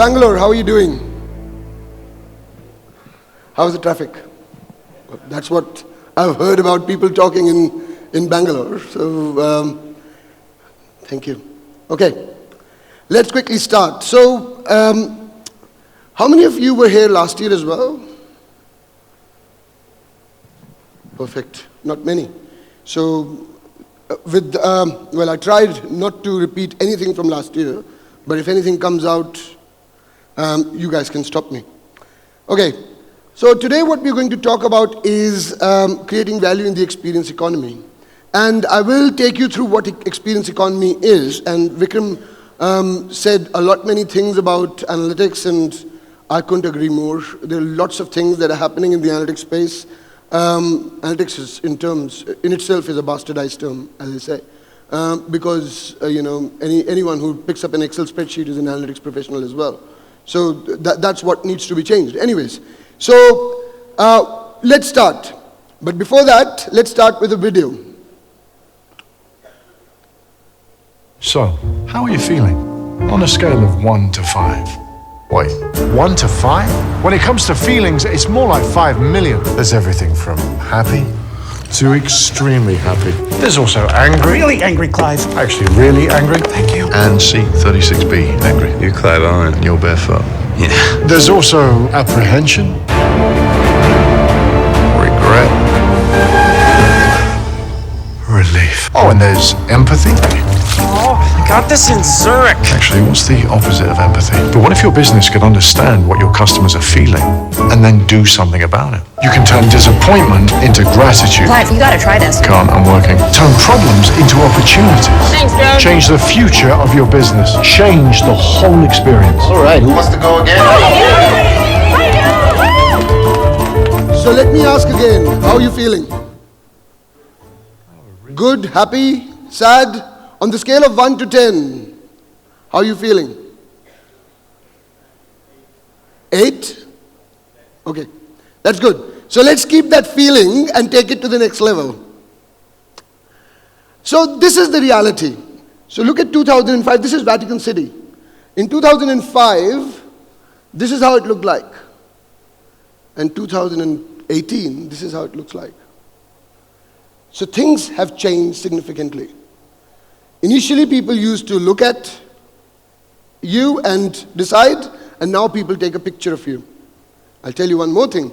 Bangalore, how are you doing? How's the traffic? That's what I've heard about people talking in Bangalore. So, thank you. Okay, let's quickly start. So, how many of you were here last year as well? Perfect. Not many. So, well, I tried not to repeat anything from last year, but if anything comes out, you guys can stop me. Okay, so today what we're going to talk about is creating value in the experience economy. And I will take you through what experience economy is. And Vikram said many things about analytics, and I couldn't agree more. There are lots of things that are happening in the analytics space. Analytics is, in itself is a bastardized term, as I say, because anyone who picks up an Excel spreadsheet is an analytics professional as well. So that's what needs to be changed. Anyways, so let's start. But before that, let's start with a video. So, how are you feeling? On a scale of 1 to 5. Wait, 1 to 5? When it comes to feelings, it's more like 5 million. There's everything from happy to extremely happy. There's also angry. Really angry, Clive. Actually, really angry. Thank you. And C36B, angry. You Clive Owen. And you're barefoot. Yeah. There's also apprehension. Regret. Relief. Oh, and there's empathy. Oh, I got this in Zurich. Actually, what's the opposite of empathy? But what if your business could understand what your customers are feeling and then do something about it? You can turn disappointment into gratitude. Clive, you gotta try this. Can't, I'm working. Turn problems into opportunities. Thanks, Joe. Change the future of your business. Change the whole experience. All right, who wants to go again? So let me ask again, how are you feeling? Good, happy, sad? On the scale of 1 to 10, how are you feeling? 8? Okay, that's good. So let's keep that feeling and take it to the next level. So this is the reality. So look at 2005, this is Vatican City. In 2005, this is how it looked like. And 2018, this is how it looks like. So things have changed significantly. Initially, people used to look at you and decide, and now people take a picture of you. I'll tell you one more thing.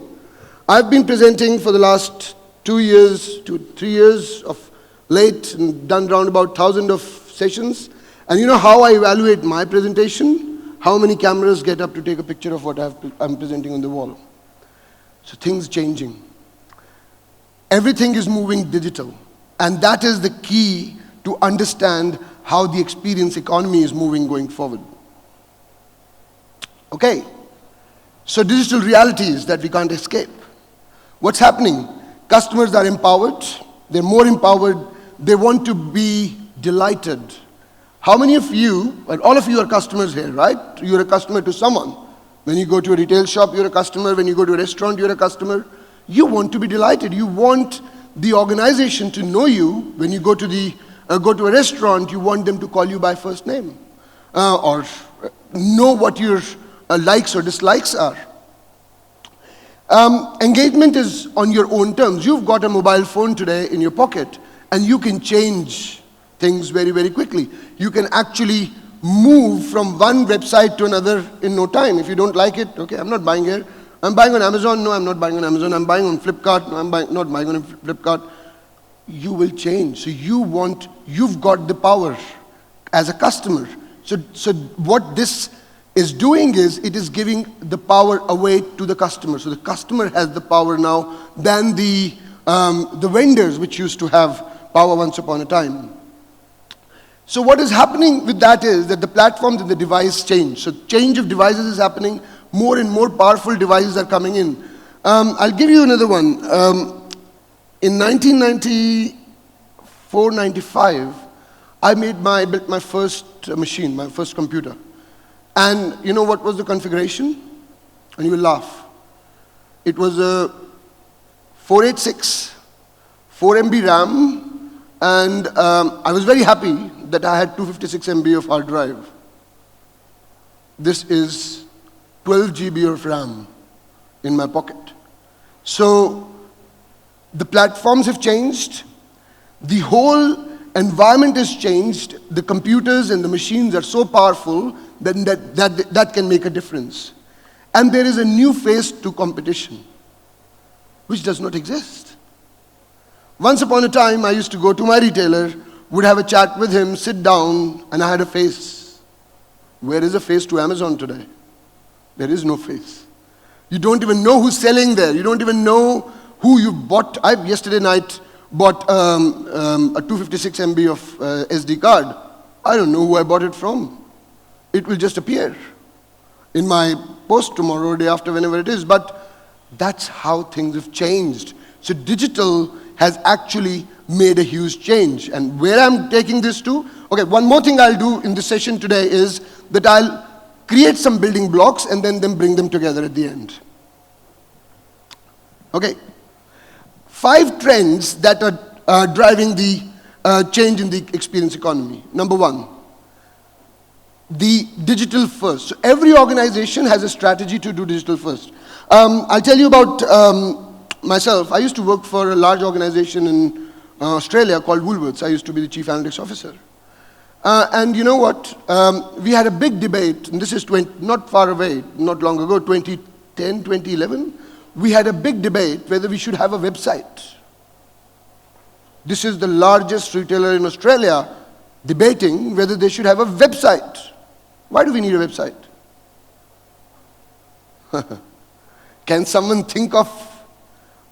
I've been presenting for the last 2 years, 3 years of late, and done around about 1,000 of sessions. And you know how I evaluate my presentation? How many cameras get up to take a picture of what I'm presenting on the wall. So things changing. Everything is moving digital. And that is the key to understand how the experience economy is moving going forward. Okay, so digital realities that we can't escape. What's happening? Customers are empowered, they're more empowered, they want to be delighted. How many of you, well, all of you are customers here, right? You're a customer to someone. When you go to a retail shop, you're a customer. When you go to a restaurant, you're a customer. You want to be delighted. You want the organization to know you. When you go to a restaurant, you want them to call you by first name or know what your likes or dislikes are. Engagement is on your own terms. You've got a mobile phone today in your pocket, and you can change things very, very quickly. You can actually move from one website to another in no time. If you don't like it, okay, I'm not buying here. I'm buying on Amazon. No, I'm not buying on Amazon. I'm buying on Flipkart. No, I'm not buying on Flipkart. You will change. So you've got the power as a customer. So what this is doing is, it is giving the power away to the customer. So the customer has the power now than the vendors, which used to have power once upon a time. So what is happening with that is that the platforms and the device change. So change of devices is happening. More and more powerful devices are coming in. I'll give you another one. In 1994-95, I built my first machine, my first computer. And you know what was the configuration? And you will laugh. It was a 486, 4 MB RAM, and I was very happy that I had 256 MB of hard drive. This is 12 GB of RAM in my pocket. So the platforms have changed. The whole environment has changed. The computers and the machines are so powerful that can make a difference. And there is a new face to competition, which does not exist. Once upon a time, I used to go to my retailer, would have a chat with him, sit down, and I had a face. Where is a face to Amazon today? There is no face. You don't even know who's selling there. You don't even know who you bought. I yesterday night bought a 256 MB of SD card. I don't know who I bought it from. It will just appear in my post tomorrow or day after, whenever it is. But that's how things have changed. So digital has actually made a huge change. And where I'm taking this to, okay, one more thing I'll do in this session today is that I'll create some building blocks and then bring them together at the end. Okay. 5 trends that are driving the change in the experience economy. Number 1, the digital first. So every organization has a strategy to do digital first. I'll tell you about myself. I used to work for a large organization in Australia called Woolworths. I used to be the chief analytics officer. And you know what? We had a big debate, and this is not far away, not long ago, 2010, 2011. We had a big debate whether we should have a website. This is the largest retailer in Australia debating whether they should have a website. Why do we need a website? Can someone think of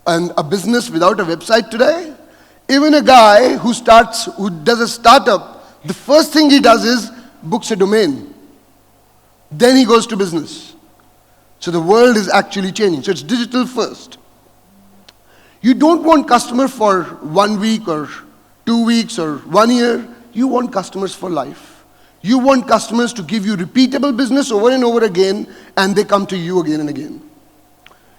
a business without a website today? Even a guy who does a startup, the first thing he does is books a domain. Then he goes to business. So the world is actually changing. So it's digital first. You don't want customers for 1 week or 2 weeks or 1 year. You want customers for life. You want customers to give you repeatable business over and over again, and they come to you again and again.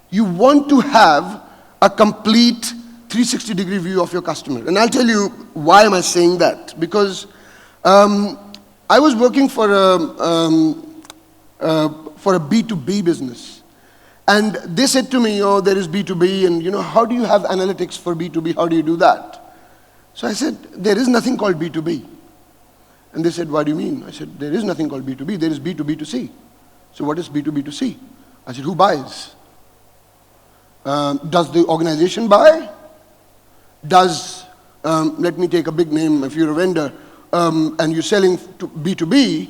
You want to have a complete 360-degree view of your customer. And I'll tell you why am I saying that. Because I was working for a B2B business. And they said to me, oh, there is B2B, and how do you have analytics for B2B? How do you do that? So I said, there is nothing called B2B. And they said, what do you mean? I said, there is nothing called B2B. There is B2B2C. So what is B2B2C? I said, who buys? Does the organization buy? Does, let me take a big name, if you're a vendor, and you're selling to B2B,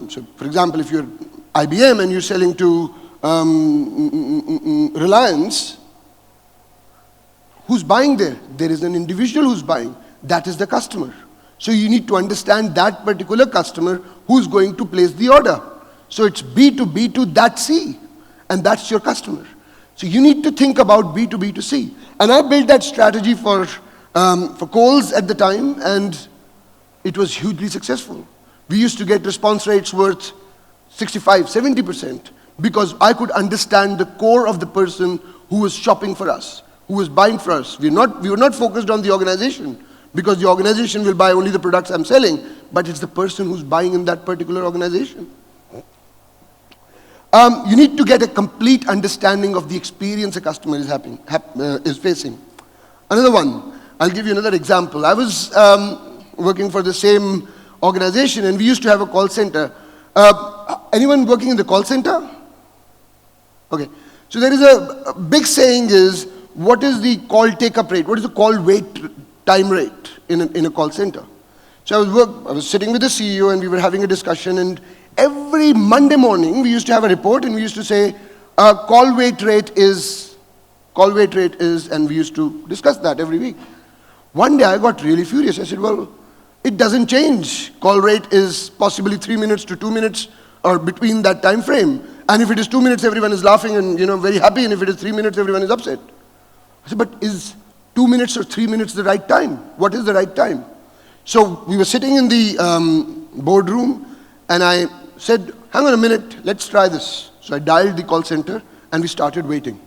so for example, if you're IBM and you're selling to Reliance, who's buying there? There is an individual who's buying. That is the customer. So you need to understand that particular customer who's going to place the order. So it's B2B to that C, and that's your customer. So you need to think about B2B to C. And I built that strategy for Coles at the time, and it was hugely successful. We used to get response rates worth 65, 70%, because I could understand the core of the person who was shopping for us, who was buying for us. We were not focused on the organization, because the organization will buy only the products I'm selling, but it's the person who's buying in that particular organization. You need to get a complete understanding of the experience a customer is facing. Another one, I'll give you another example. I was working for the same organization, and we used to have a call center. Anyone working in the call center? Okay. So there is a big saying is, what is the call take-up rate? What is the call wait time rate in a call center? So I was sitting with the CEO, and we were having a discussion, and every Monday morning we used to have a report, and we used to say, call wait rate is, and we used to discuss that every week. One day I got really furious. I said, well, it doesn't change. Call rate is possibly 3 minutes to 2 minutes, or between that time frame. And if it is 2 minutes, everyone is laughing and very happy, and if it is 3 minutes, everyone is upset. I said, but is 2 minutes or 3 minutes the right time? What is the right time? So we were sitting in the boardroom, and I said, hang on a minute, let's try this. So I dialed the call center, and we started waiting.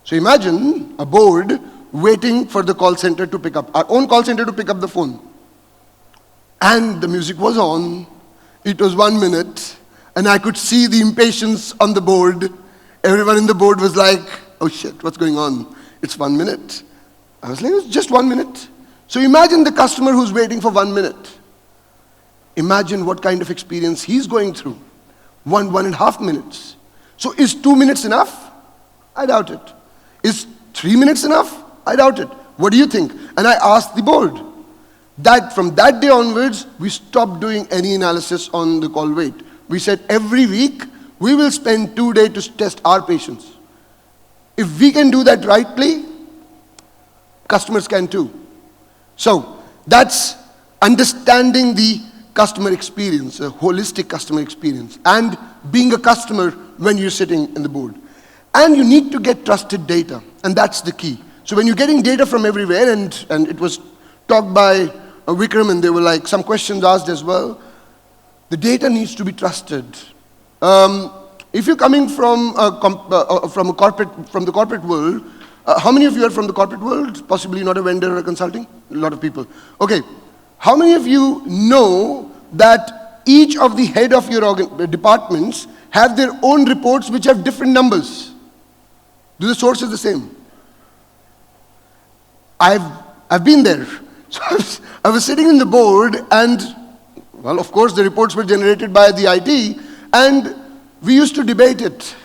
So imagine a board waiting for the call center to pick up, our own call center to pick up the phone. And the music was on. It was 1 minute. And I could see the impatience on the board. Everyone in the board was like, oh shit, what's going on? It's 1 minute. I was like, it's just 1 minute. So imagine the customer who's waiting for 1 minute. Imagine what kind of experience he's going through. 1.5 minutes. So is 2 minutes enough? I doubt it. Is 3 minutes enough? I doubt it. What do you think? And I asked the board. That from that day onwards, we stopped doing any analysis on the call wait. We said every week, we will spend 2 days to test our patience. If we can do that rightly, customers can too. So that's understanding the customer experience, a holistic customer experience, and being a customer when you're sitting in the board. And you need to get trusted data, and that's the key. So when you're getting data from everywhere, and it was talked by Vikram, and there were like some questions asked as well, the data needs to be trusted. If you're coming from the corporate world, how many of you are from the corporate world? Possibly not a vendor or a consulting? A lot of people. Okay. How many of you know that each of the head of your departments have their own reports which have different numbers? Do the sources the same? I've been there. So I was sitting in the board and, well, of course the reports were generated by the IT and we used to debate it.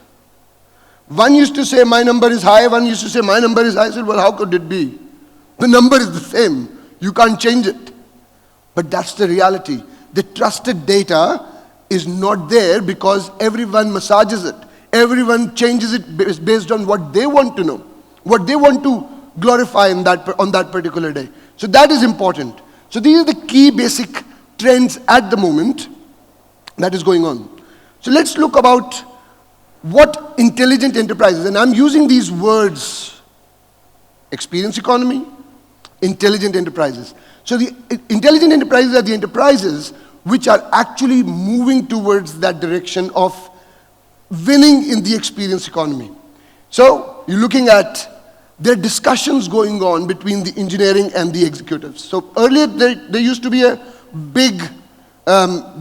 One used to say my number is high, one used to say my number is high. I said, well, how could it be? The number is the same. You can't change it. But that's the reality. The trusted data is not there because everyone massages it. Everyone changes it based on what they want to know, what they want to glorify on that particular day. So that is important. So these are the key basic trends at the moment that is going on. So let's look about what intelligent enterprises, and I'm using these words, experience economy, intelligent enterprises. So the intelligent enterprises are the enterprises which are actually moving towards that direction of winning in the experience economy. So you're looking at there are discussions going on between the engineering and the executives. So earlier there used to be a big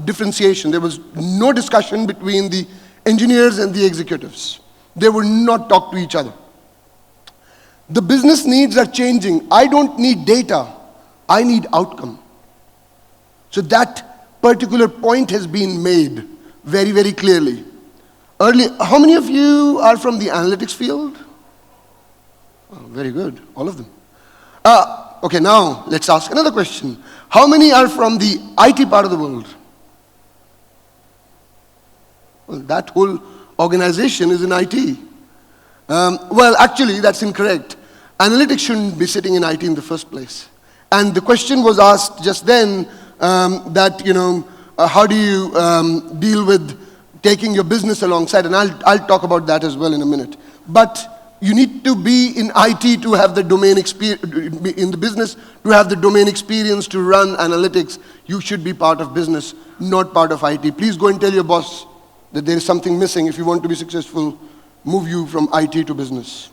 differentiation. There was no discussion between the engineers and the executives. They would not talk to each other. The business needs are changing. I don't need data. I need outcome. So that particular point has been made very, very clearly. Earlier, how many of you are from the analytics field? Oh, very good, all of them. Okay, now let's ask another question. How many are from the IT part of the world? Well, that whole organization is in IT. Well, actually, that's incorrect. Analytics shouldn't be sitting in IT in the first place. And the question was asked just then that, how do you deal with taking your business alongside? And I'll talk about that as well in a minute. But you need to be in IT to have the domain experience, in the business to have the domain experience to run analytics. You should be part of business, not part of IT. Please go and tell your boss that there is something missing. If you want to be successful, move you from IT to business.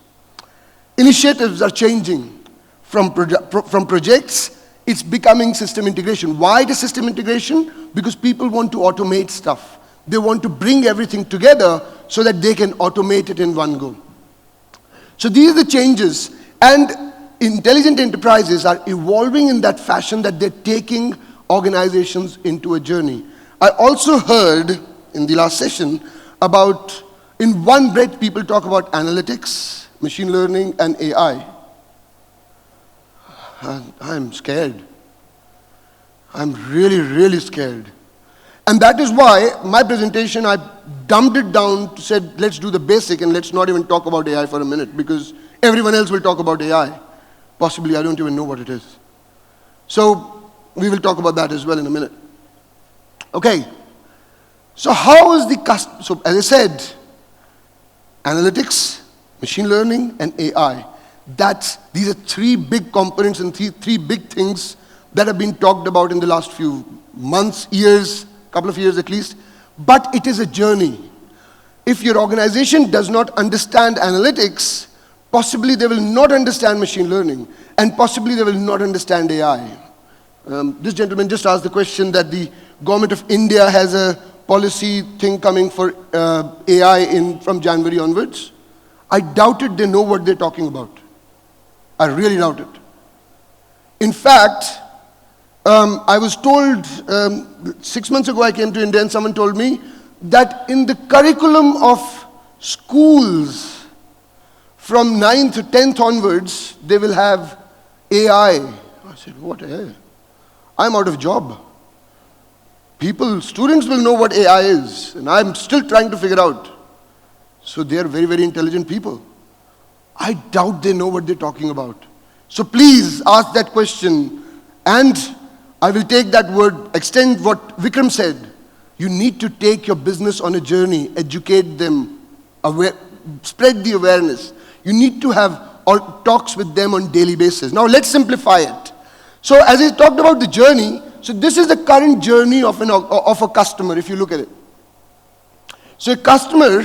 Initiatives are changing. From projects, it's becoming system integration. Why the system integration? Because people want to automate stuff. They want to bring everything together so that they can automate it in one go. So these are the changes, and intelligent enterprises are evolving in that fashion that they're taking organizations into a journey. I also heard in the last session about, in one breath, people talk about analytics, machine learning, and AI. I'm scared. I'm really, really scared. And that is why my presentation, I dumbed it down to said, let's do the basic and let's not even talk about AI for a minute because everyone else will talk about AI. Possibly, I don't even know what it is. So we will talk about that as well in a minute. Okay. So how is so as I said, analytics, machine learning, and AI. These are three big components and three big things that have been talked about in the last few months, years, couple of years at least. But it is a journey. If your organization does not understand analytics, possibly they will not understand machine learning, and possibly they will not understand AI. This gentleman just asked the question that the government of India has a policy thing coming for AI from January onwards. I doubted they know what they're talking about. I really doubt it. In fact, I was told 6 months ago I came to India and someone told me that in the curriculum of schools from 9th to 10th onwards, they will have AI. I said, what AI? I'm out of job. Students will know what AI is, and I'm still trying to figure out. So they are very, very intelligent people. I doubt they know what they're talking about. So please ask that question, and I will take that word, extend what Vikram said. You need to take your business on a journey, educate them, spread the awareness. You need to have talks with them on daily basis. Now let's simplify it. So as I talked about the journey, so this is the current journey of a customer, if you look at it. So a customer,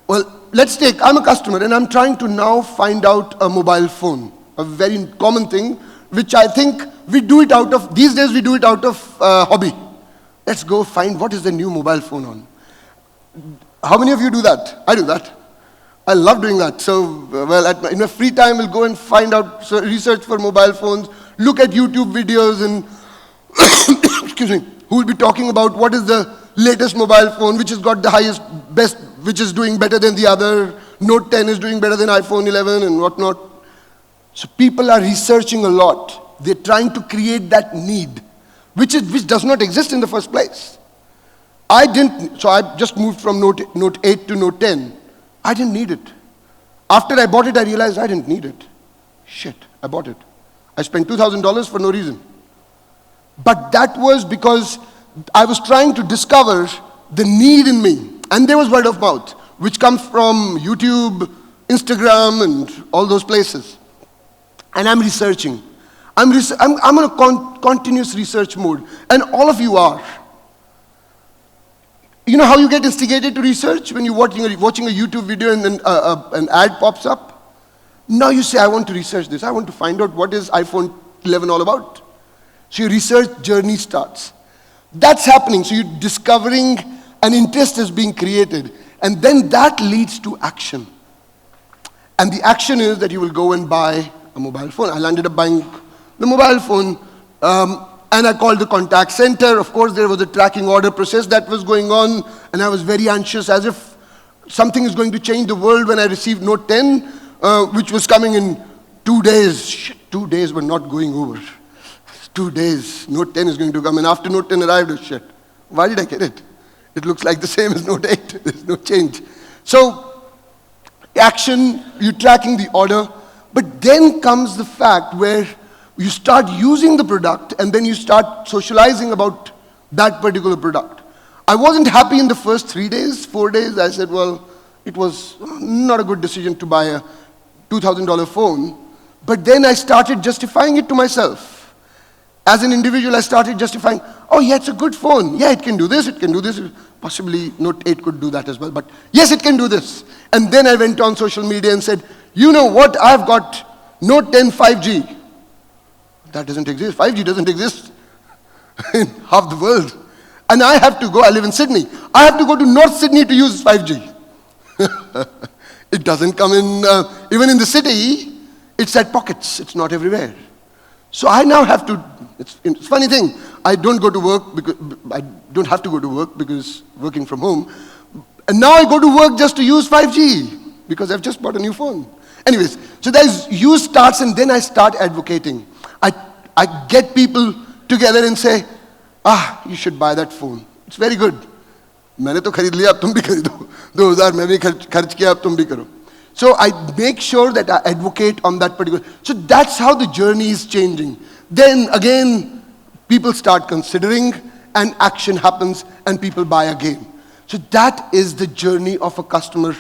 I'm a customer and I'm trying to now find out a mobile phone, a very common thing, which I think these days we do it out of hobby. Let's go find what is the new mobile phone on. How many of you do that? I do that. I love doing that. So, in my free time, we'll go and find out, research for mobile phones, look at YouTube videos and, excuse me, who will be talking about what is the latest mobile phone, which has got the highest, best, which is doing better than the other. Note 10 is doing better than iPhone 11 and whatnot. So people are researching a lot. They're trying to create that need, which does not exist in the first place. I just moved from Note 8 to Note 10. I didn't need it. After I bought it, I realized I didn't need it. Shit, I bought it. I spent $2,000 for no reason. But that was because I was trying to discover the need in me. And there was word of mouth, which comes from YouTube, Instagram, and all those places. And I'm researching. I'm on a continuous research mode. And all of you are. You know how you get instigated to research? When you're watching a YouTube video and then an ad pops up? Now you say, I want to research this. I want to find out what is iPhone 11 all about. So your research journey starts. That's happening. So you're discovering an interest is being created. And then that leads to action. And the action is that you will go and buy a mobile phone. I ended up buying the mobile phone. And I called the contact center. Of course, there was a tracking order process that was going on. And I was very anxious, as if something is going to change the world when I received Note 10, which was coming in 2 days. Shit, 2 days were not going over. 2 days. Note 10 is going to come. And after Note 10 arrived, shit, why did I get it? It looks like the same as Note 8. There's no change. So, action, you're tracking the order. But then comes the fact where you start using the product and then you start socializing about that particular product. I wasn't happy in the first 3 days, 4 days. I said, well, it was not a good decision to buy a $2,000 phone. But then I started justifying it to myself. As an individual, I started justifying, oh yeah, it's a good phone. Yeah, it can do this, it can do this. Possibly Note 8 could do that as well. But yes, it can do this. And then I went on social media and said, you know what, I've got Note 10 5G. That doesn't exist. 5G doesn't exist in half the world. And I have to go, I live in Sydney. I have to go to North Sydney to use 5G. It doesn't come in, even in the city, it's at pockets. It's not everywhere. So I now have to, it's a funny thing. I don't go to work because, I don't have to go to work because working from home. And now I go to work just to use 5G because I've just bought a new phone. Anyways, so there's use starts and then I start advocating. I get people together and say, you should buy that phone. It's very good. मैंने तो खरीद लिया, अब तुम भी खरीदो. 2000 मैं भी खर्च किया, अब तुम भी करो. So I make sure that I advocate on that particular. So that's how the journey is changing. Then again, people start considering and action happens and people buy again. So that is the journey of a customer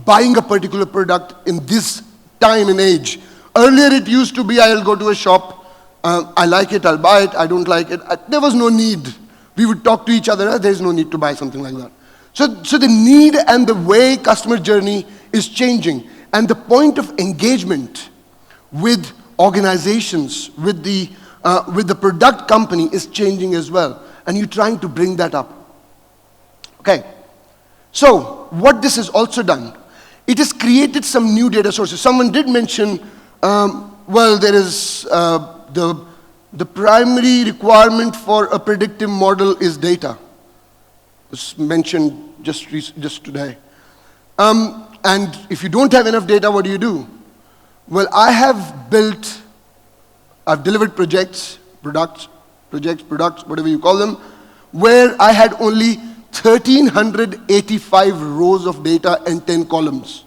buying a particular product in this time and age. Earlier it used to be I'll go to a shop, I like it, I'll buy it, I don't like it. There was no need. We would talk to each other, there's no need to buy something like that. So the need and the way customer journey is changing. And the point of engagement with organizations, with the product company is changing as well. And you're trying to bring that up. Okay. So, what this has also done, it has created some new data sources. Someone did mention, well, there is the primary requirement for a predictive model is data. It was mentioned just today. And if you don't have enough data, what do? Well, I've delivered products, whatever you call them, where I had only 1,385 rows of data and 10 columns.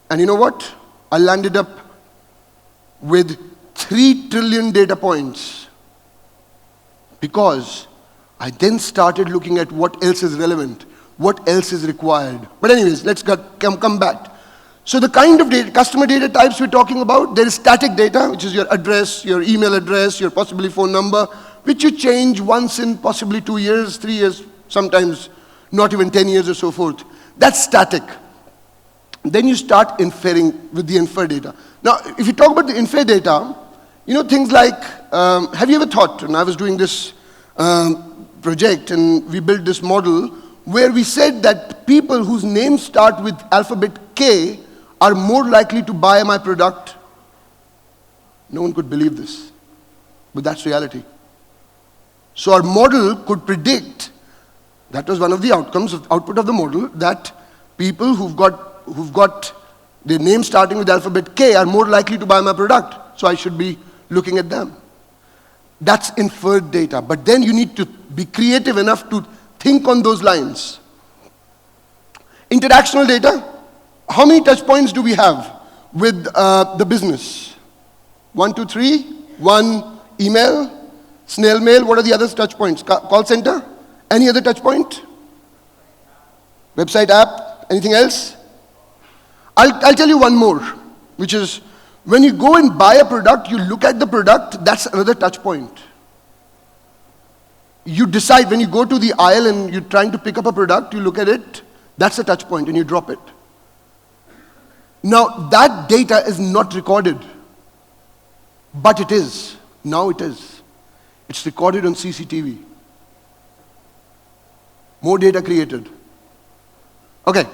And you know what? I landed up with 3 trillion data points because I then started looking at what else is relevant, what else is required. But anyways, let's come back. So the kind of data, customer data types we're talking about, there is static data, which is your address, your email address, your possibly phone number, which you change once in possibly 2 years, 3 years, sometimes not even 10 years or so forth. That's static. Then you start inferring with the infer data. Now, if you talk about the infer data, you know, things like, have you ever thought, and I was doing this project and we built this model where we said that people whose names start with alphabet K are more likely to buy my product. No one could believe this, but that's reality. So our model could predict, that was one of the outcomes, output of the model, that people who've got their name starting with alphabet K are more likely to buy my product. So I should be looking at them. That's inferred data. But then you need to be creative enough to think on those lines. Interactional data. How many touch points do we have with the business? 1, 2, 3. 1, email, snail mail. What are the other touch points? Call center? Any other touch point? Website, app? Anything else? I'll tell you one more, which is when you go and buy a product, you look at the product, that's another touch point. You decide when you go to the aisle and you're trying to pick up a product, you look at it, that's a touch point and you drop it. Now, that data is not recorded, but it is. Now it is. It's recorded on CCTV. More data created. Okay.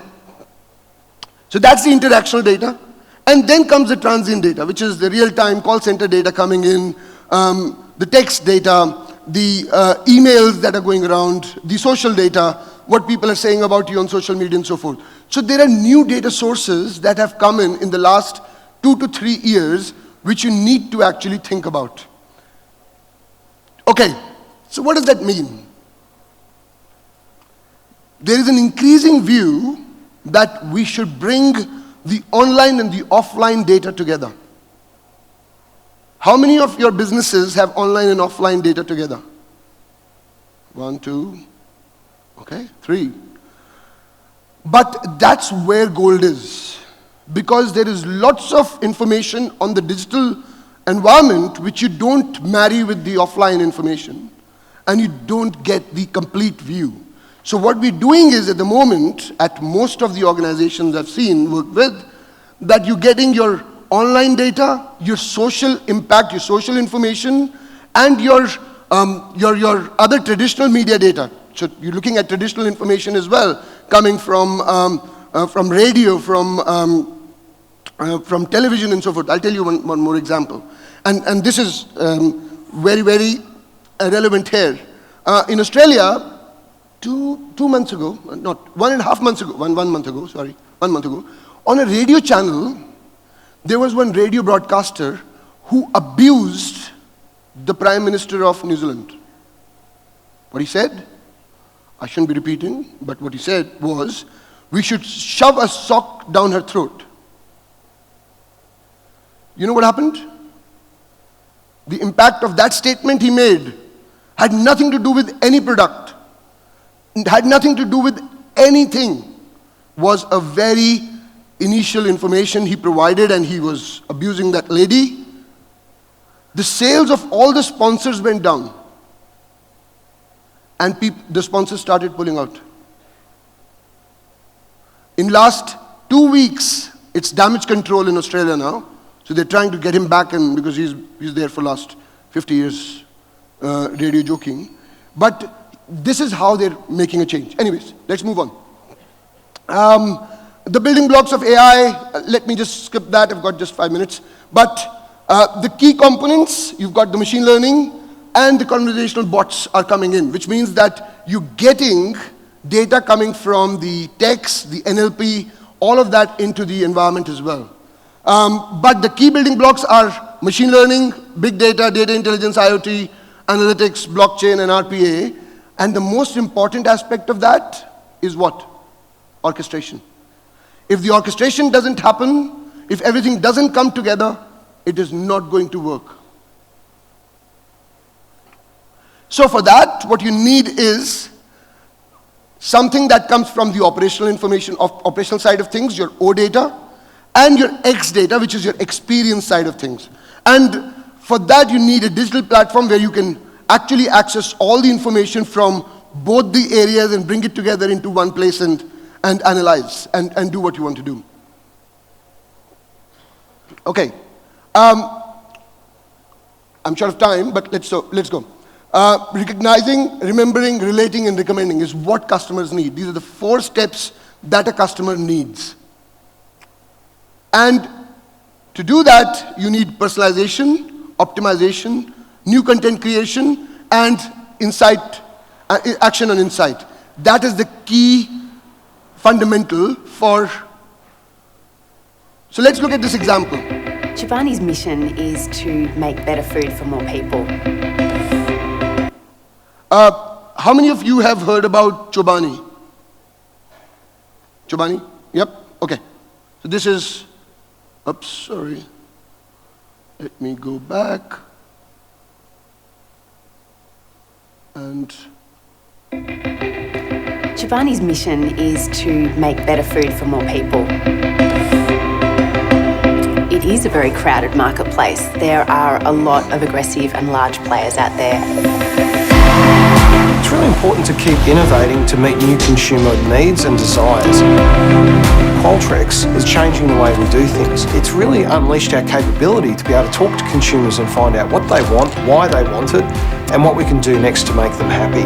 So that's the interactional data. And then comes the transient data, which is the real-time call center data coming in, the text data, the emails that are going around, the social data, what people are saying about you on social media and so forth. So there are new data sources that have come in the last 2 to 3 years, which you need to actually think about. Okay, so what does that mean? There is an increasing view that we should bring the online and the offline data together. How many of your businesses have online and offline data together? 1, 2, okay, 3. But that's where gold is, because there is lots of information on the digital environment which you don't marry with the offline information, and you don't get the complete view. So what we're doing is, at the moment, at most of the organizations I've seen work with, that you're getting your online data, your social impact, your social information, and your other traditional media data. So you're looking at traditional information as well, coming from radio, from television and so forth. I'll tell you one more example. And this is very, very relevant here. In Australia, 2 months ago, not 1.5 months ago, 1 month ago, sorry, 1 month ago, on a radio channel, there was one radio broadcaster who abused the Prime Minister of New Zealand. What he said, I shouldn't be repeating, but what he said was, we should shove a sock down her throat. You know what happened? The impact of that statement he made had nothing to do with any product. It had nothing to do with anything. Was a very initial information he provided, and he was abusing that lady. The sales of all the sponsors went down, and the sponsors started pulling out. In last 2 weeks, it's damage control in Australia now, so they're trying to get him back in because he's there for last 50 years, radio joking. But this is how they're making a change. Anyways, let's move on. The building blocks of AI, let me just skip that, I've got just 5 minutes. But the key components, you've got the machine learning and the conversational bots are coming in, which means that you're getting data coming from the text, the NLP, all of that into the environment as well. But the key building blocks are machine learning, big data, data intelligence, IoT, analytics, blockchain, and RPA. And the most important aspect of that is what? Orchestration. If the orchestration doesn't happen, if everything doesn't come together, it is not going to work. So for that, what you need is something that comes from the operational information, operational side of things, your O data, and your X data, which is your experience side of things. And for that, you need a digital platform where you can actually access all the information from both the areas and bring it together into one place and analyze and do what you want to do. Okay. I'm short of time, but let's go. Recognizing, remembering, relating, and recommending is what customers need. These are the 4 steps that a customer needs. And to do that, you need personalization, optimization, new content creation, and insight, action on insight. That is the key fundamental for... So let's look at this example. Chobani's mission is to make better food for more people. How many of you have heard about Chobani? Chobani? Yep, okay. So this is, oops, sorry. Let me go back. And Chobani's mission is to make better food for more people. It is a very crowded marketplace. There are a lot of aggressive and large players out there. It's really important to keep innovating to meet new consumer needs and desires. Qualtrics is changing the way we do things. It's really unleashed our capability to be able to talk to consumers and find out what they want, why they want it, and what we can do next to make them happy.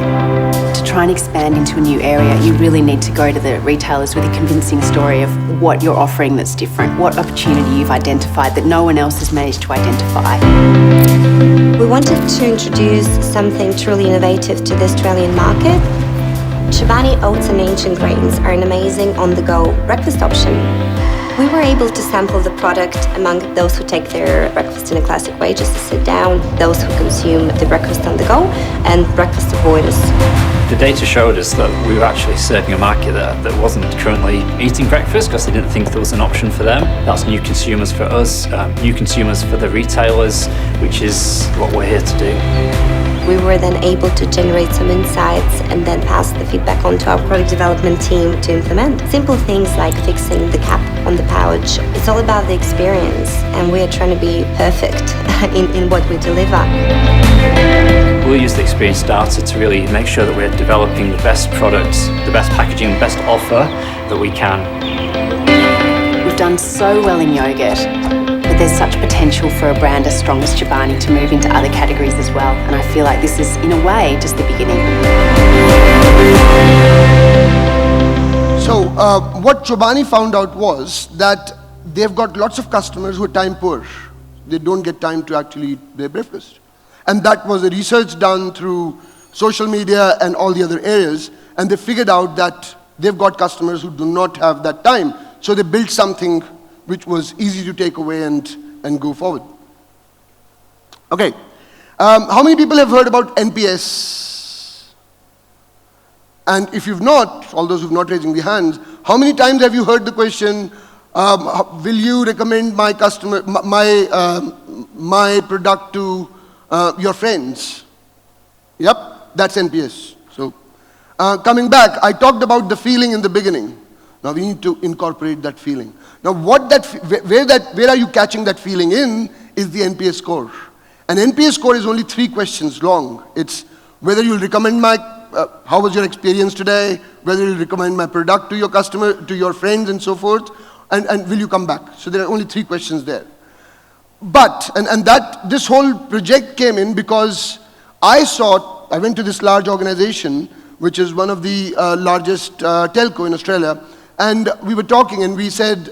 To try and expand into a new area, you really need to go to the retailers with a convincing story of what you're offering that's different, what opportunity you've identified that no one else has managed to identify. We wanted to introduce something truly innovative to the Australian market. Chobani oats and ancient grains are an amazing on-the-go breakfast option. We were able to sample the product among those who take their breakfast in a classic way, just to sit down, those who consume the breakfast on the go, and breakfast avoiders. The data showed us that we were actually serving a market that wasn't currently eating breakfast because they didn't think there was an option for them. That's new consumers for us, new consumers for the retailers, which is what we're here to do. We were then able to generate some insights and then pass the feedback on to our product development team to implement. Simple things like fixing the cap on the pouch. It's all about the experience, and we are trying to be perfect in what we deliver. We'll use the experience data to really make sure that we're developing the best products, the best packaging, the best offer that we can. We've done so well in yogurt, but there's such potential for a brand as strong as Chobani to move into other categories as well, and I feel like this is, in a way, just the beginning. so what Chobani found out was that they've got lots of customers who are time poor. They don't get time to actually eat their breakfast. And that was a research done through social media and all the other areas, and they figured out that they've got customers who do not have that time. So they built something which was easy to take away and go forward. Okay, how many people have heard about NPS? And if you've not, all those who've not raising their hands, how many times have you heard the question, will you recommend my customer, my product to your friends? Yep, that's NPS. So, coming back, I talked about the feeling in the beginning. Now we need to incorporate that feeling. Now where are you catching that feeling in is the NPS score. An NPS score is only 3 questions long. It's whether you'll recommend how was your experience today, whether you'll recommend my product to your customer, to your friends and so forth, and will you come back? So there are only 3 questions there. But, this whole project came in because I saw I went to this large organization, which is one of the largest telco in Australia, and we were talking, and we said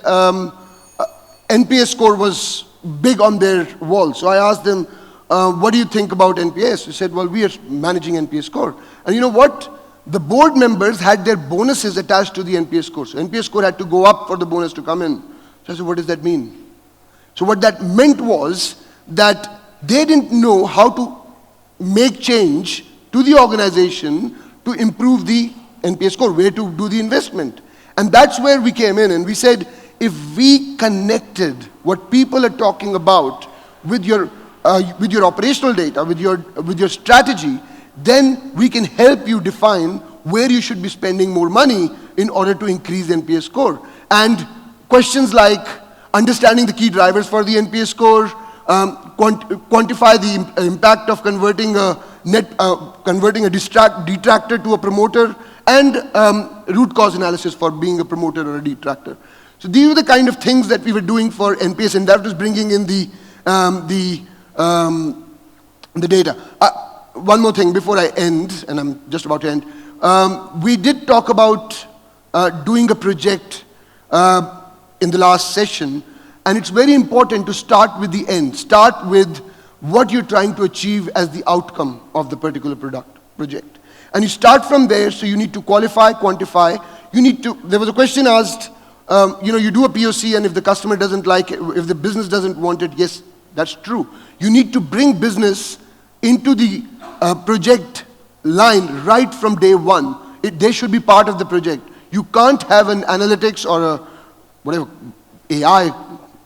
NPS score was big on their wall. So I asked them, what do you think about NPS? They said, well, we are managing NPS score. And you know what? The board members had their bonuses attached to the NPS score. So NPS score had to go up for the bonus to come in. So I said, what does that mean? So what that meant was that they didn't know how to make change to the organization to improve the NPS score, where to do the investment. And that's where we came in and we said, if we connected what people are talking about with your operational data, with your strategy, then we can help you define where you should be spending more money in order to increase the NPS score. And questions like understanding the key drivers for the NPS score, quantify the impact of converting a detractor to a promoter, and root cause analysis for being a promoter or a detractor. So these were the kind of things that we were doing for NPS, and that was bringing in the data. One more thing before I end, and I'm just about to end. We did talk about doing a project in the last session, and it's very important to start with the end. Start with what you're trying to achieve as the outcome of the particular project. And you start from there, so you need to qualify, quantify. There was a question asked, you do a POC, and if the customer doesn't like it, if the business doesn't want it, yes, that's true. You need to bring business into the project line right from day one. They should be part of the project. You can't have an analytics or a whatever AI,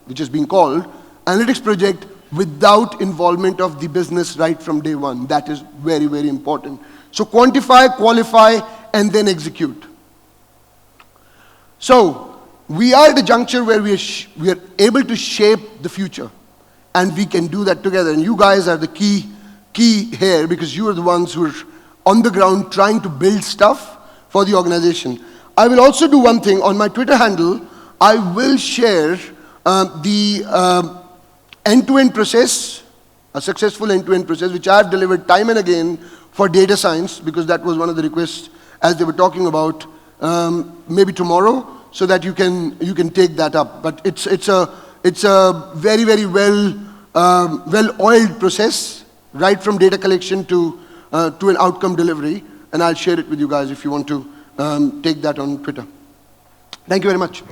which is being called, analytics project without involvement of the business right from day one. That is very, very important. So quantify, qualify, and then execute. So we are at a juncture where we are able to shape the future, and we can do that together. And you guys are the key here, because you are the ones who are on the ground trying to build stuff for the organization. I will also do one thing. On my Twitter handle, I will share the end-to-end process, a successful end-to-end process, which I have delivered time and again for data science, because that was one of the requests as they were talking about, maybe tomorrow, so that you can take that up. But it's a very, very well-oiled process, right from data collection to an outcome delivery, and I'll share it with you guys if you want to take that on Twitter. Thank you very much.